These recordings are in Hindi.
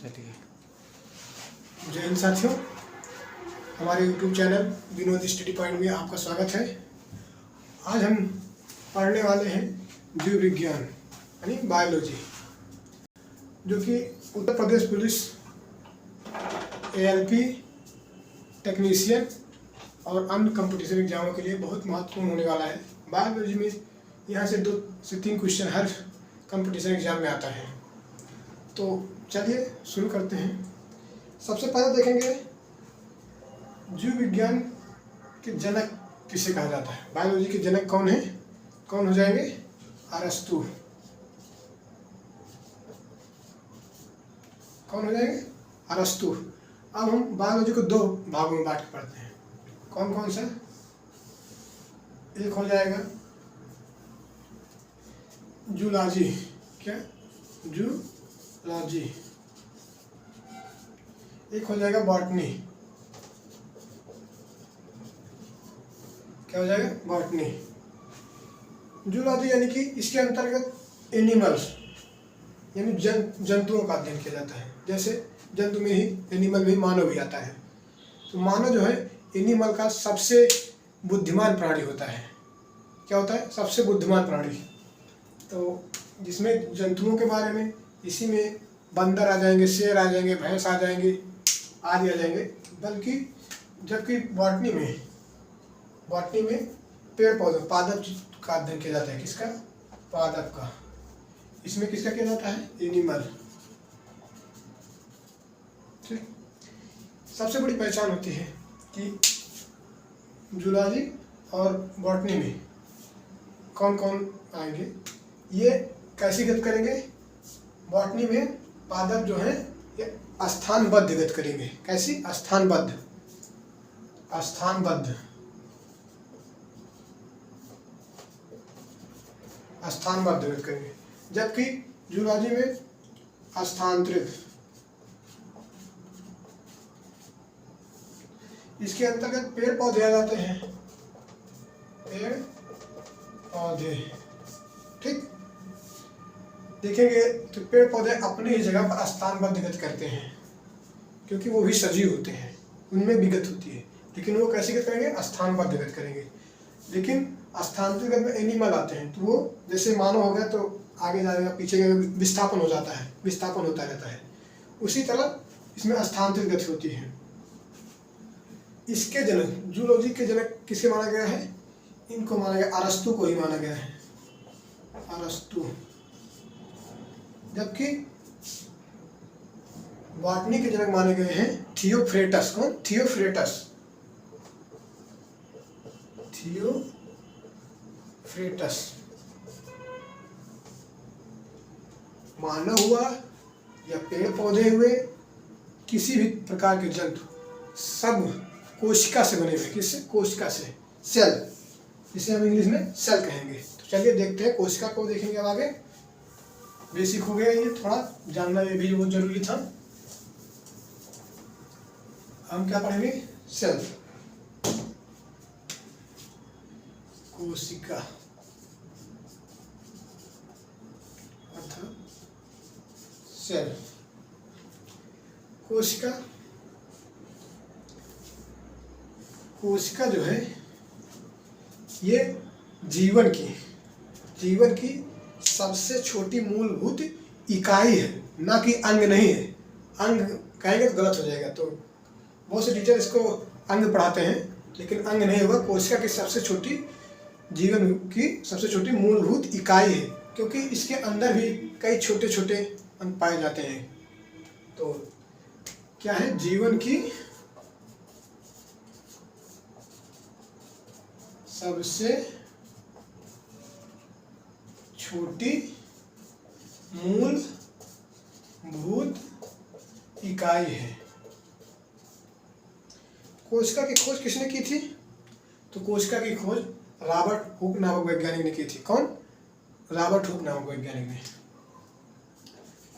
चलिए। जय हिंद साथियों, हमारे YouTube channel Vinod study point में आपका स्वागत है। आज हम पढ़ने वाले हैं जीव विज्ञान यानी बायोलॉजी, जो कि Uttar Pradesh police ALP technician और अन्य कंपटीशन एग्जामों के लिए बहुत महत्वपूर्ण होने वाला है। बायोलॉजी में यहाँ से 2 से 3 क्वेश्चन हर कंपटीशन एग्जाम में आता है। तो चलिए शुरू करते हैं। सबसे पहले देखेंगे जीव विज्ञान के जनक किसे कहा जाता है। बायोलॉजी के जनक कौन है? कौन हो जाएंगे? अरस्तु। कौन हो जाएंगे? अरस्तु। अब हम बायोलॉजी को 2 भागों में बांट के पढ़ते हैं। कौन कौन सा? एक हो जाएगा जूलॉजी। क्या? जूलॉजी। एक हो जाएगा बॉटनी। क्या हो जाएगा? बॉटनी। जूलॉजी यानी कि इसके अंतर्गत एनिमल्स यानी जंतुओं का अध्ययन किया जाता है। जैसे जंतु में ही एनिमल में मानव भी आता है। तो मानव जो है एनिमल का सबसे बुद्धिमान प्राणी होता है। क्या होता है? सबसे बुद्धिमान प्राणी। तो जिसमें जंतुओं के बारे में इसी में बंदर आ जाएंगे, शेर आ जाएंगे, भैंस आ जाएंगे, आदि आ जाएंगे। बल्कि जबकि बॉटनी में पेड़ पौधे पादप का अध्ययन किया जाता है। किसका? पादप का। इसमें किसका किया जाता है? एनिमल। ठीक। सबसे बड़ी पहचान होती है कि जूलॉजी और बॉटनी में कौन कौन आएंगे। ये कैसी गति करेंगे? बॉटनी में पादप जो है ये स्थानबद्ध गति करेंगे। कैसी? स्थानबद्ध गति करेंगे। जबकि जूलॉजी में स्थानांतरित। इसके अंतर्गत पेड़ पौधे आ जाते हैं। पेड़ पौधे। ठीक। देखेंगे तो पेड़ पौधे अपनी ही जगह पर स्थानबद्ध गति करते हैं, क्योंकि वो भी सजीव होते हैं, उनमें भी गति होती है। लेकिन वो कैसे गति करेंगे? स्थानबद्ध गति करेंगे। लेकिन स्थानांतरित गति में एनिमल आते हैं, तो वो जैसे मानव हो गया तो आगे जाएगा, पीछे विस्थापन हो जाता है, विस्थापन होता रहता है। उसी तरह इसमें स्थानांतरित गति होती है। इसके जनक, जूलॉजी के जनक किसे माना गया है? इनको माना गया, अरस्तु को ही माना गया है। अरस्तु। जबकि बॉटनी के जनक माने गए हैं थियोफ्रेटस। कौन? थियोफ्रेटस। मानव हुआ या पेड़ पौधे हुए, किसी भी प्रकार के जंतु सब कोशिका से बने हुए। किससे? कोशिका से। सेल, जिसे हम इंग्लिश में सेल कहेंगे। तो चलिए देखते हैं, कोशिका को देखेंगे अब आगे। बेसिक हो गया, ये थोड़ा जानना ये भी बहुत जरूरी था। हम क्या पढ़ेंगे? सेल, कोशिका अर्थात सेल। कोशिका जो है ये जीवन की सबसे छोटी मूलभूत इकाई है, ना कि अंग नहीं है। अंग कहेंगे तो गलत हो जाएगा। तो बहुत से टीचर इसको अंग पढ़ाते हैं, लेकिन अंग नहीं होगा। कोशिका की सबसे छोटी, जीवन की सबसे छोटी मूलभूत इकाई है, क्योंकि इसके अंदर भी कई छोटे छोटे अंग पाए जाते हैं। तो क्या है? जीवन की सबसे छोटी मूलभूत इकाई है। कोशिका की खोज किसने की थी? तो कोशिका की खोज रॉबर्ट हुक नामक वैज्ञानिक ने की थी। कौन? रॉबर्ट हुक नामक वैज्ञानिक ने।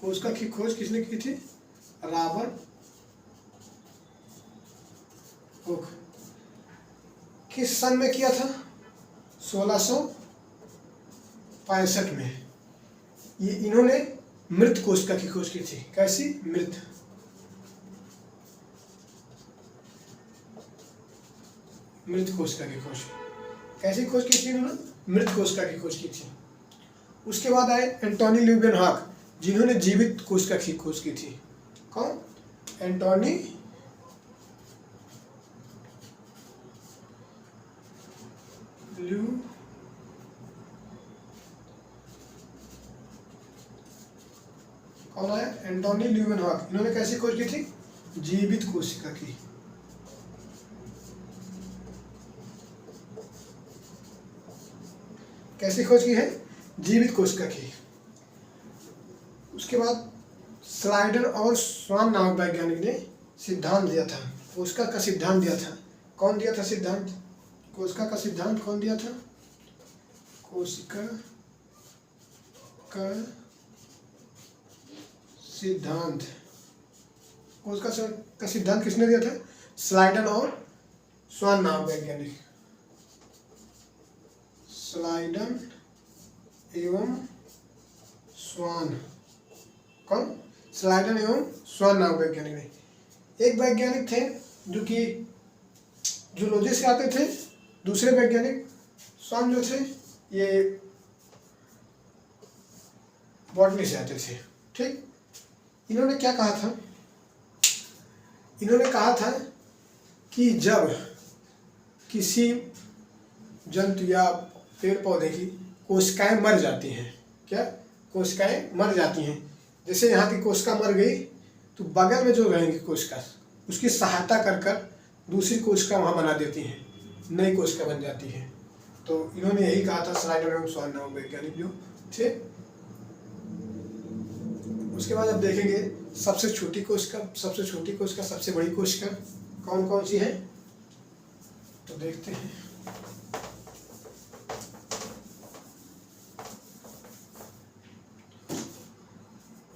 कोशिका की खोज किसने की थी? Robert Hooke. किस सन में किया था? 1665 में। ये इन्होंने मृत कोशिका की खोज की थी। कैसी? मृत कोशिका की खोज। कैसी खोज की थी इन्होंने? मृत कोशिका की खोज की थी। उसके बाद आए एंटोनी ल्यूवेनहॉक, जिन्होंने जीवित कोशिका की खोज की थी। कौन? एंटोनी कौन आया? एंटोनी ल्यूवेनहॉक। इन्होंने कैसी खोज की थी? जीवित कोशिका की। कैसी खोज की है? जीवित कोशिका की। उसके बाद स्लाइडर और स्वान नामक वैज्ञानिक ने सिद्धांत दिया था, कोशिका का सिद्धांत दिया था। कौन दिया था सिद्धांत? कोशिका का सिद्धांत कौन दिया था? कोशिका का सिद्धांत। कोशिका का सिद्धांत किसने दिया था? स्लाइडर और स्वान नामक वैज्ञानिक। स्लाइडन एवं स्वान। कौन? स्लाइडन एवं स्वान नामक वैज्ञानिक ने। एक वैज्ञानिक थे जो कि जूलॉजी से आते थे, दूसरे वैज्ञानिक स्वान जो थे ये बॉटनी से आते थे। ठीक, इन्होंने क्या कहा था? इन्होंने कहा था कि जब किसी जंतु या पेड़ पौधे की कोशिकाएं मर जाती हैं, क्या? कोशिकाएं मर जाती हैं, जैसे यहाँ की कोशिका मर गई तो बगल में जो रहेंगी कोशिका उसकी सहायता कर कर दूसरी कोशिका वहाँ बना देती हैं, नई कोशिका बन जाती है। तो इन्होंने यही कहा था स्लाइडर एवं स्वान नामक वैज्ञानिक जो थे। उसके बाद अब देखेंगे सबसे छोटी कोशिका, सबसे बड़ी कोशिका कौन कौन सी है, तो देखते हैं।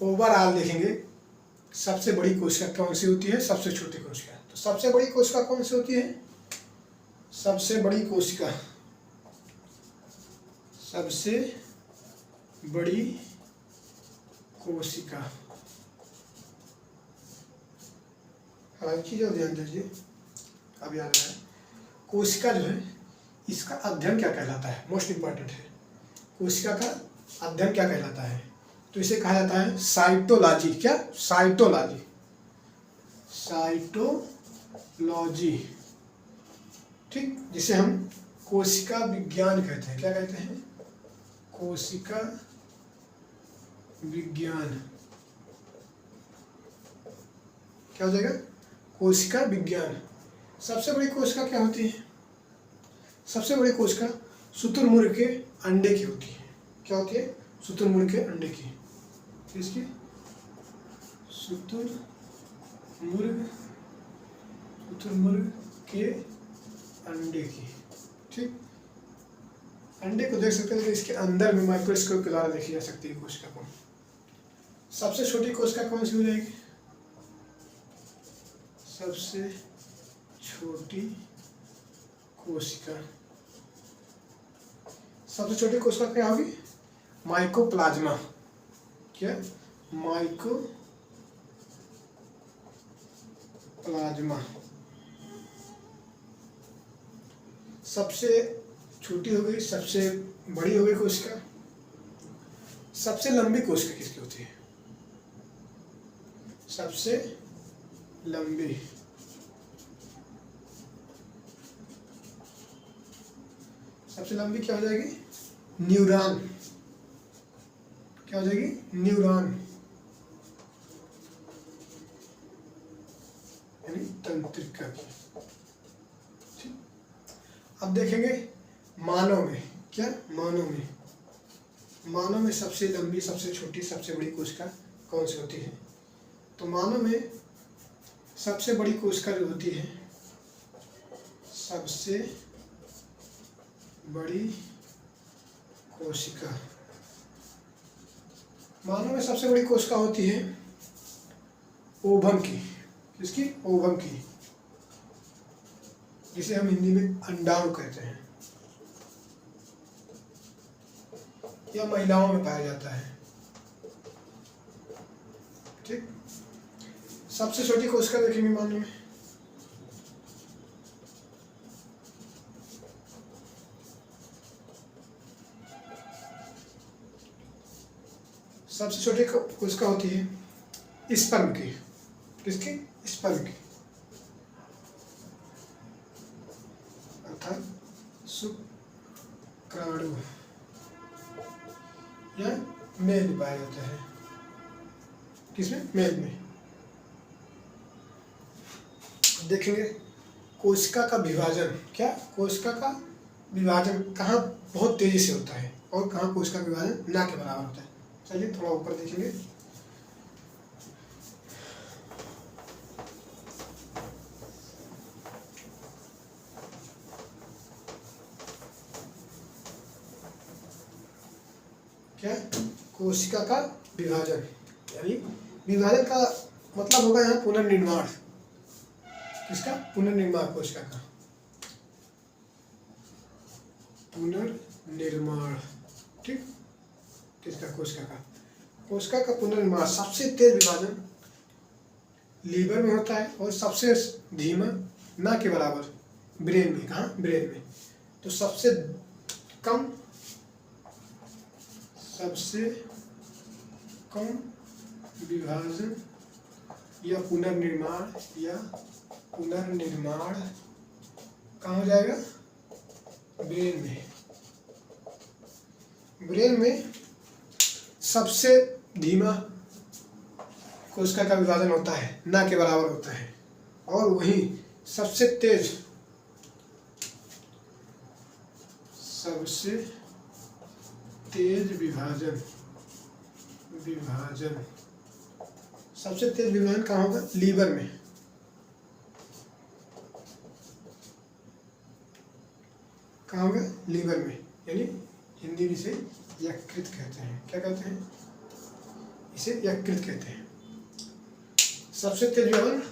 ओवरऑल देखेंगे सबसे बड़ी कोशिका कौन सी होती है, सबसे छोटी कोशिका। तो सबसे बड़ी कोशिका कौन सी होती है? सबसे बड़ी कोशिका, सबसे बड़ी कोशिका, हाँ चीज़ और ध्यान दीजिए, अब याद आया। कोशिका जो है इसका अध्ययन क्या कहलाता है? मोस्ट इम्पॉर्टेंट है। कोशिका का अध्ययन क्या कहलाता है? तो इसे कहा जाता है साइटोलॉजी। क्या? साइटोलॉजी। साइटोलॉजी, ठीक, जिसे हम कोशिका विज्ञान कहते हैं। क्या कहते हैं? कोशिका विज्ञान। क्या हो जाएगा? कोशिका विज्ञान। सबसे बड़ी कोशिका क्या होती है? सबसे बड़ी कोशिका शुतुरमुर्ग के अंडे की होती है। क्या होती है? शुतुरमुर्ग के अंडे की। किसकी? शुतुरमुर्ग के अंडे की। ठीक, अंडे को देख सकते हैं तो इसके अंदर में माइक्रोस्कोप के द्वारा देखी जा सकती है कोशिका को। सबसे छोटी कोशिका कौन सी हो जाएगी? सबसे छोटी कोशिका, सबसे छोटी कोशिका क्या होगी? माइकोप्लाज्मा। क्या? माइकोप्लाज्मा। सबसे छोटी हो गई, सबसे बड़ी हो गई कोशिका। सबसे लंबी कोशिका किसकी होती है? सबसे लंबी, सबसे लंबी क्या हो जाएगी? न्यूरॉन। क्या हो जाएगी? न्यूरॉन, यानी तंत्रिका की। ठीक, अब देखेंगे मानव में। क्या? मानव में सबसे लंबी, सबसे छोटी, सबसे बड़ी कोशिका कौन सी होती है? तो मानव में सबसे बड़ी कोशिका जो होती है, सबसे बड़ी कोशिका, मानव में सबसे बड़ी कोशिका होती है ओवम की। किसकी? ओवम की, जिसे हम हिंदी में अंडाणु कहते हैं। यह महिलाओं में पाया जाता है। ठीक। सबसे छोटी कोशिका देखेंगे मानव में, सबसे छोटी कोशिका होती है स्पर्म की। किसकी? स्पर्म की, अर्थात शुक्राणु या मेल में पाया जाता है। किसमें? मेल में। देखेंगे कोशिका का विभाजन। क्या? कोशिका का विभाजन कहाँ बहुत तेजी से होता है और कहाँ कोशिका का विभाजन ना के बराबर होता है। चलिए थोड़ा ऊपर देखेंगे। क्या? कोशिका का विभाजन, यानी विभाजन का मतलब होगा यहाँ पुनर्निर्माण। किसका? पुनर्निर्माण कोशिका का, पुनर्निर्माण। ठीक। किसका? कोशिका का। कोशिका का पुनर्निर्माण सबसे तेज विभाजन लीवर में होता है और सबसे धीमा ना के बराबर ब्रेन में। कहाँ? ब्रेन में। तो सबसे कम विभाजन या पुनर्निर्माण कहाँ हो जाएगा? ब्रेन में। ब्रेन में सबसे धीमा कोशिका का विभाजन होता है, ना के बराबर होता है, और वहीं सबसे तेज सबसे तेज विभाजन कहाँ होगा? लीवर में। कहाँ होगा? लीवर में। यानी हिंदी में इसे यकृत कहते हैं। क्या कहते हैं? इसे यकृत कहते हैं। सबसे तेज विभाजन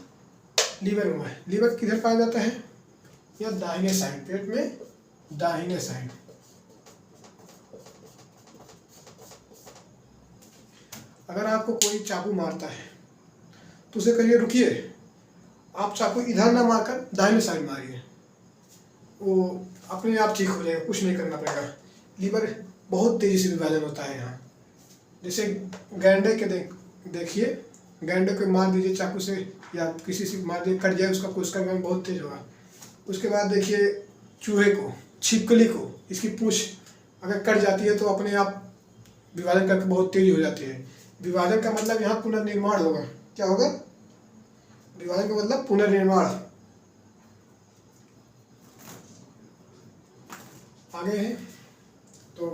लीवर में है। लीवर किधर पाया जाता है? या दाहिने साइड, पेट में दाहिने साइड। अगर आपको कोई चाकू मारता है तो उसे कहिए रुकिए, आप चाकू इधर ना मारकर दाहिने साइड मारिए, वो अपने आप ठीक हो जाएगा, कुछ नहीं करना पड़ेगा। लीवर बहुत तेजी से विभाजन होता है यहाँ। जैसे गैंडे के देखिए, गैंडे को मार दीजिए चाकू से या किसी से मार दीजिए, कट जाए, उसका कोशिका विभाजन बहुत तेज होगा। उसके बाद देखिए चूहे को, छिपकली को, इसकी पूंछ अगर कट जाती है तो अपने आप विभाजन करके बहुत तेजी हो जाती है। विभाजन का मतलब यहाँ पुनर्निर्माण होगा। क्या होगा? विभाजन का मतलब पुनर्निर्माण। आगे है तो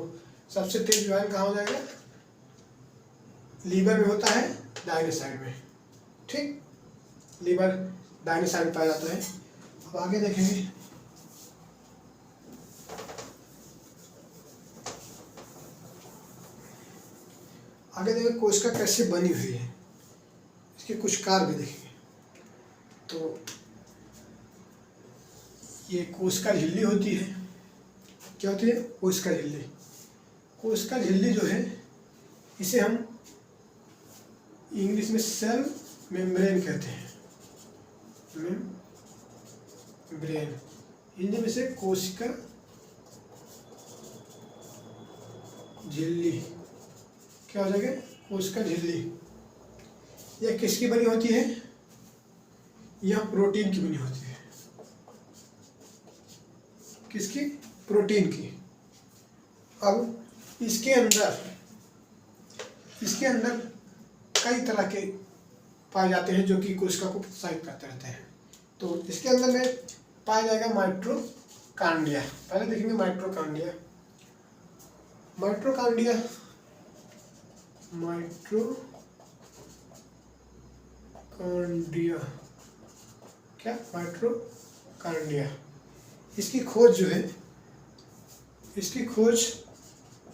सबसे तेज विभाजन कहाँ हो जाएगा? लीवर में होता है, दाहिने साइड में। ठीक। लीवर दाहिने साइड में पाया जाता है। अब आगे देखेंगे। आगे देखेंगे कोशिका कैसे बनी हुई है, इसके कुछ कार्य भी देखेंगे। तो ये कोशिका झिल्ली होती है। क्या होती है? कोशिका झिल्ली। कोशिका झिल्ली जो है इसे हम इंग्लिश में सेल मेम्ब्रेन कहते हैं। मेम्ब्रेन, हिंदी में से कोशिका झिल्ली। क्या हो जाएगा? कोशिका झिल्ली। यह किसकी बनी होती है? यह प्रोटीन की बनी होती है। किसकी? प्रोटीन की। अब इसके अंदर कई तरह के पाए जाते हैं जो कि कोशिका को प्रोत्साहित करते रहते हैं। तो इसके अंदर में पाया जाएगा माइटोकॉन्ड्रिया। पहले देखेंगे माइटोकॉन्ड्रिया। क्या? माइटोकॉन्ड्रिया। इसकी खोज जो है,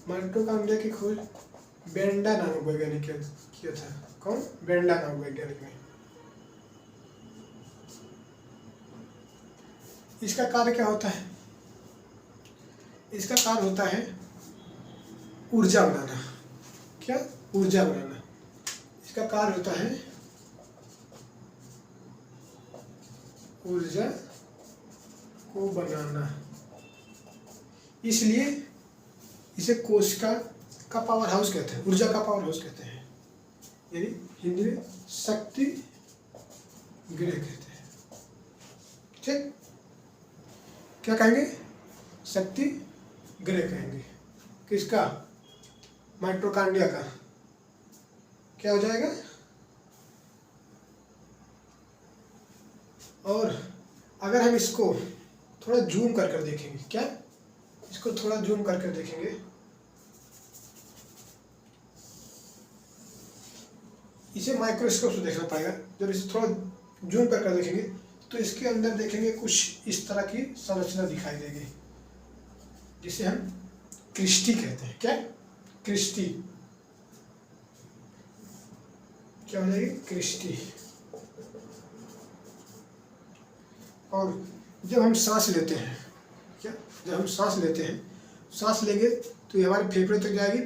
माइटोकॉन्ड्रिया की खोज बेंडा नामक वैज्ञानिक किया था। कौन? बेंडा नामक वैज्ञानिक ने। इसका कार्य क्या होता है? इसका कार्य होता है ऊर्जा बनाना। क्या? ऊर्जा बनाना। इसका कार्य होता है ऊर्जा को बनाना, इसलिए इसे कोशिका का पावर हाउस कहते हैं, ऊर्जा का पावर हाउस कहते हैं, यानी हिंदी में शक्ति गृह कहते हैं। ठीक, क्या कहेंगे? शक्ति गृह कहेंगे। किसका? माइटोकॉन्ड्रिया का। क्या हो जाएगा? और अगर हम इसको थोड़ा जूम कर कर देखेंगे, क्या इसको थोड़ा जूम कर कर देखेंगे, इसे माइक्रोस्कोप से देखना पड़ेगा। जब इसे थोड़ा जूम कर कर देखेंगे तो इसके अंदर देखेंगे कुछ इस तरह की संरचना दिखाई देगी, जिसे हम क्रिस्टी कहते हैं। क्या? क्रिस्टी। क्या हो जाएगी? क्रिस्टी। और जब हम सांस लेते हैं, क्या जब हम सांस लेते हैं, सांस लेंगे तो ये हमारे फेफड़े तक जाएगी।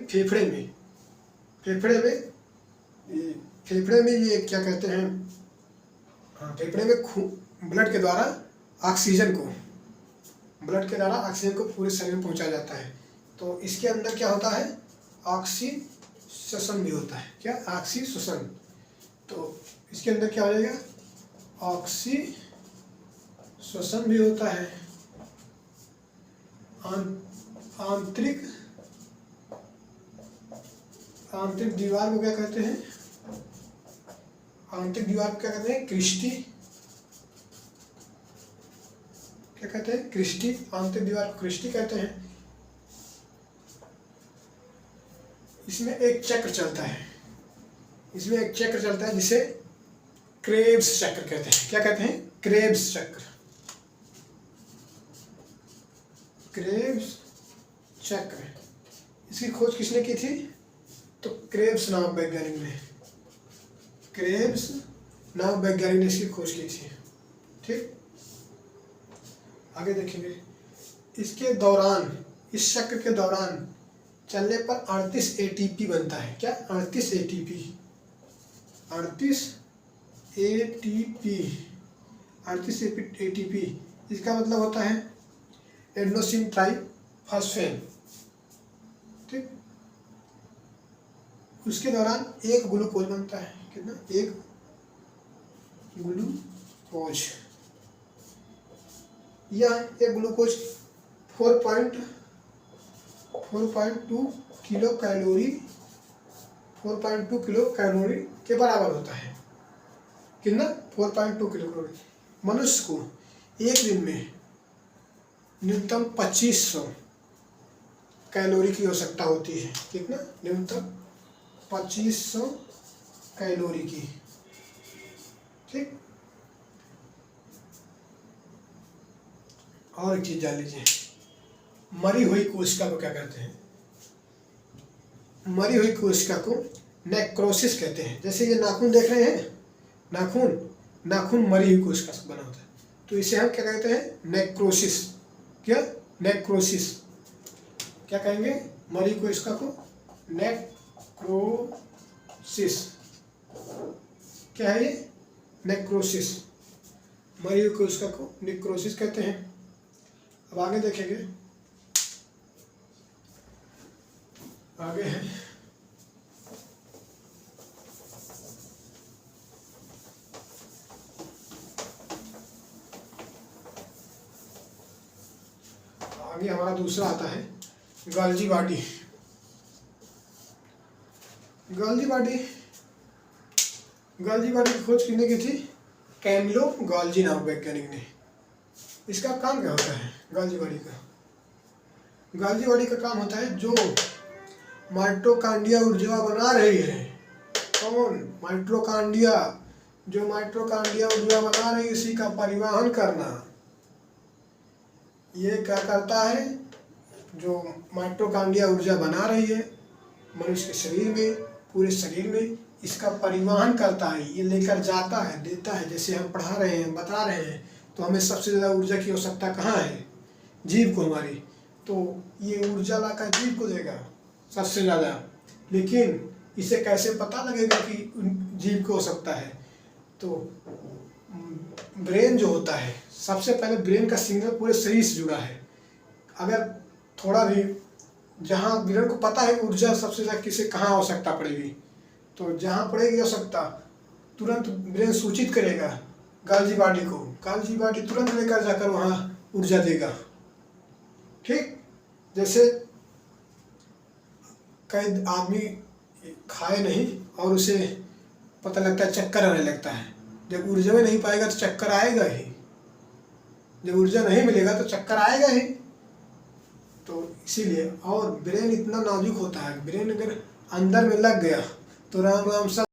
फेफड़े में ये क्या कहते हैं, हाँ, फेफड़े में ब्लड के द्वारा ऑक्सीजन को पूरे शरीर में पहुंचाया जाता है। तो इसके अंदर क्या होता है? ऑक्सीश्वसन भी होता है। क्या? ऑक्सीश्वसन। तो इसके अंदर क्या हो जाएगा? ऑक्सीश्वसन भी होता है। आंतरिक दीवार को क्या कहते हैं? आंतरिक दीवार को क्या कहते हैं? क्रिस्टी। क्या कहते हैं? क्रिस्टी। आंतरिक दीवार को क्रिस्टी कहते हैं। इसमें एक चक्र चलता है, जिसे क्रेब्स चक्र कहते हैं। क्या कहते हैं? क्रेब्स चक्र। क्रेब्स चक्र, इसकी खोज किसने की थी? तो क्रेब्स नाम वैज्ञानिक ने इसकी खोज की थी। ठीक, आगे देखेंगे। इसके दौरान, इस चक्र के दौरान चलने पर 38 एटीपी बनता है। क्या? 38 एटीपी। इसका मतलब होता है एडेनोसिन ट्राइफॉस्फेट। ठीक, उसके दौरान एक ग्लूकोज बनता है। कितना? एक ग्लूकोज। यह एक ग्लूकोज 4.2 किलो कैलोरी के बराबर होता है। कितना? 4.2 किलो कैलोरी। मनुष्य को एक दिन में न्यूनतम 2500 कैलोरी की आवश्यकता होती है। कितना? न्यूनतम 2500 कैलोरी की। ठीक, और एक चीज जान लीजिए, मरी हुई कोशिका को क्या कहते हैं? मरी हुई कोशिका को नेक्रोसिस कहते हैं। जैसे ये नाखून देख रहे हैं, नाखून मरी हुई कोशिका से बना होता है, तो इसे हम क्या कहते हैं? नेक्रोसिस। क्या? नेक्रोसिस। क्या कहेंगे? मरी कोशिका को नेक्रोसिस। क्या है ये? नेक्रोसिस। मरी हुई कोशिका को नेक्रोसिस कहते हैं। अब आगे देखेंगे, आगे है आगे हमारा दूसरा आता है गोल्गी बॉडी। गोल्गी बॉडी की खोज किसने की थी? कैमिलो गोल्गी नाम वैज्ञानिक ने। इसका काम क्या होता है? गोल्गी बॉडी का काम होता है जो माइटोकॉन्ड्रिया ऊर्जा बना रही है। कौन? माइटोकॉन्ड्रिया। जो माइटोकॉन्ड्रिया ऊर्जा बना रही है उसी का परिवहन करना। ये क्या करता है? जो माइटोकॉन्ड्रिया ऊर्जा बना रही है मनुष्य के शरीर में, पूरे शरीर में, इसका परिवहन करता है। ये लेकर जाता है, देता है। जैसे हम पढ़ा रहे हैं, बता रहे हैं, तो हमें सबसे ज़्यादा ऊर्जा की आवश्यकता कहाँ है? जीव को, हमारी। तो ये ऊर्जा लाकर जीव को देगा सबसे ज़्यादा। लेकिन इसे कैसे पता लगेगा कि जीव को हो सकता है? तो ब्रेन जो होता है, सबसे पहले ब्रेन का सिग्नल पूरे शरीर से जुड़ा है। अगर थोड़ा भी, जहाँ ब्रेन को पता है ऊर्जा सबसे ज़्यादा किसे कहाँ आवश्यकता पड़ेगी, तो जहाँ पड़ेगी आवश्यकता तुरंत ब्रेन सूचित करेगा गाल्जी बॉडी को, गाल्जी बॉडी तुरंत लेकर जाकर वहाँ ऊर्जा देगा। ठीक, जैसे कई आदमी खाए नहीं और उसे पता लगता है चक्कर आने लगता है, जब ऊर्जा में नहीं पाएगा तो चक्कर आएगा ही, जब ऊर्जा नहीं मिलेगा तो चक्कर आएगा ही। तो इसीलिए, और ब्रेन इतना नाजुक होता है, ब्रेन अगर अंदर में लग गया तो राम राम सब